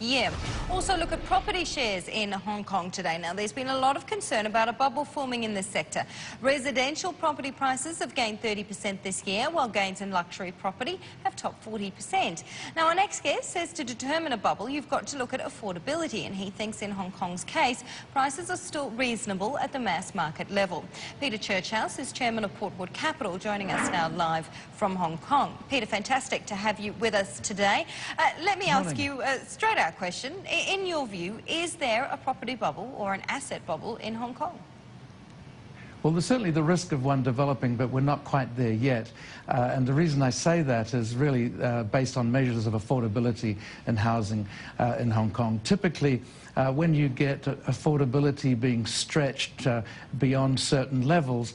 year. Also look at property shares in Hong Kong today. Now, there's been a lot of concern about a bubble forming in this sector. Residential property prices have gained 30% this year, while gains in luxury property have topped 40%. Now, our next guest says to determine a bubble, you've got to look at affordability, and he thinks in Hong Kong's case, prices are still reasonable at the mass market level. Peter Churchhouse is chairman of Portwood Capital, joining us now live from Hong Kong. Peter, fantastic to have you with us today. Let me ask you a straight-out question. In your view, is there a property bubble or an asset bubble in Hong Kong? Well, there's certainly the risk of one developing, but we're not quite there yet. And the reason I say that is really based on measures of affordability in housing in Hong Kong. Typically, when you get affordability being stretched beyond certain levels,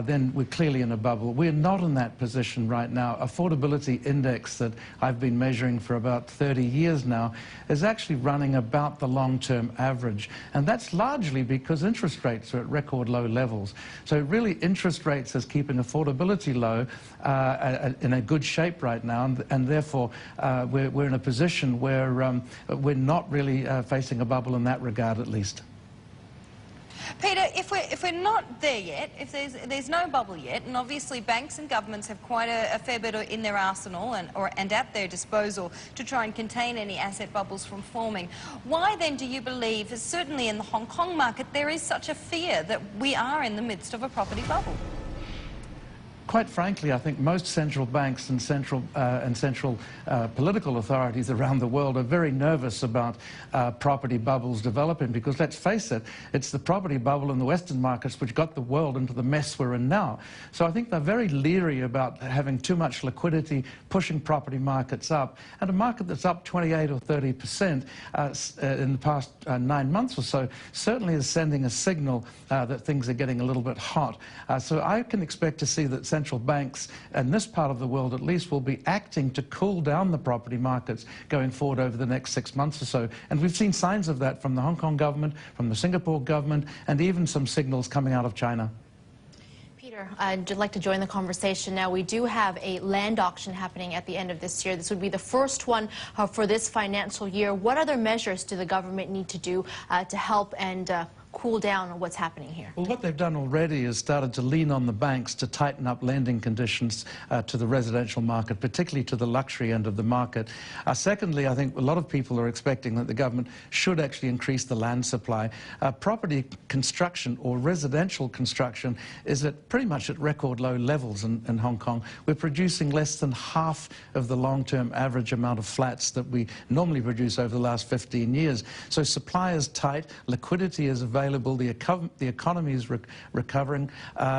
then we're clearly in a bubble. We're not in that position right now. Affordability index that I've been measuring for about 30 years now is actually running about the long-term average. And that's largely because interest rates are at record low levels. So really interest rates is keeping affordability low in a good shape right now, and therefore we're in a position where we're not really facing a bubble in that regard, at least. Peter, if we're not there yet, if there's no bubble yet, and obviously banks and governments have quite a fair bit in their arsenal and at their disposal to try and contain any asset bubbles from forming, why then do you believe, certainly in the Hong Kong market, there is such a fear that we are in the midst of a property bubble? Quite frankly, I think most central banks and central political authorities around the world are very nervous about property bubbles developing, because let's face it, it's the property bubble in the Western markets which got the world into the mess we're in now. So I think they're very leery about having too much liquidity pushing property markets up. And a market that's up 28 or 30% in the past 9 months or so certainly is sending a signal that things are getting a little bit hot. So I can expect to see that central banks in this part of the world at least will be acting to cool down the property markets going forward over the next 6 months or so. And we've seen signs of that from the Hong Kong government, from the Singapore government, and even some signals coming out of China. Peter, I'd like to join the conversation now. We do have a land auction happening at the end of this year. This would be the first one for this financial year. What other measures do the government need to do to help and cool down what's happening here? Well, what they've done already is started to lean on the banks to tighten up lending conditions to the residential market, particularly to the luxury end of the market. Secondly, I think a lot of people are expecting that the government should actually increase the land supply. Property construction or residential construction is pretty much at record low levels in Hong Kong. We're producing less than half of the long-term average amount of flats that we normally produce over the last 15 years. So supply is tight, liquidity is available, the economy is recovering,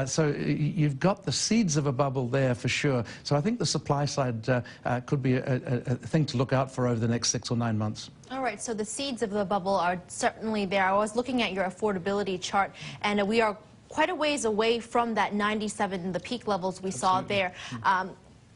so you've got the seeds of a bubble there for sure. So I think the supply side could be a thing to look out for over the next 6 or 9 months. All right, so the seeds of the bubble are certainly there. I was looking at your affordability chart, and we are quite a ways away from that 97, the peak levels we saw there.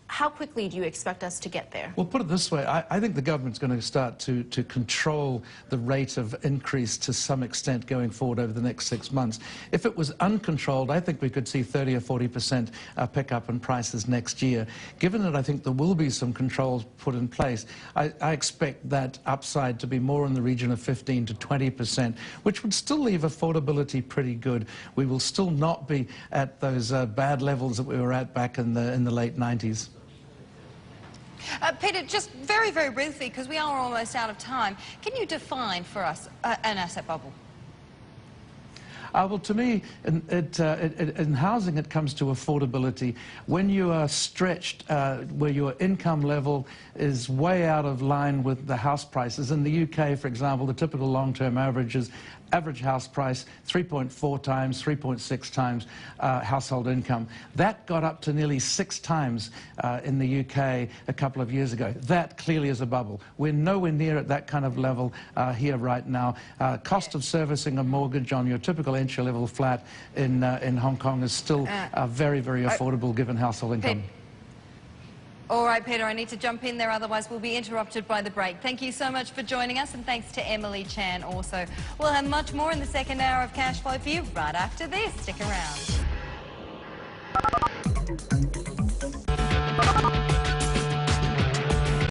How quickly do you expect us to get there? Well, put it this way, I think the government's going to start to control the rate of increase to some extent going forward over the next 6 months. If it was uncontrolled, I think we could see 30 or 40% pickup in prices next year. Given that I think there will be some controls put in place, I expect that upside to be more in the region of 15 to 20%, which would still leave affordability pretty good. We will still not be at those bad levels that we were at back in the late 90s. Peter, just very, very briefly, because we are almost out of time, can you define for us an asset bubble? Well, to me, in housing, it comes to affordability. When you are stretched, where your income level is way out of line with the house prices. In the UK, for example, the typical long-term average is average house price 3.4 times, 3.6 times household income. That got up to nearly 6 times in the UK a couple of years ago. That clearly is a bubble. We're nowhere near at that kind of level here right now. Cost of servicing a mortgage on your typical entry-level flat in Hong Kong is still very, very affordable given household income. All right, Peter, I need to jump in there, otherwise we'll be interrupted by the break. Thank you so much for joining us, and thanks to Emily Chan also. We'll have much more in the second hour of Cash Flow for you right after this. Stick around.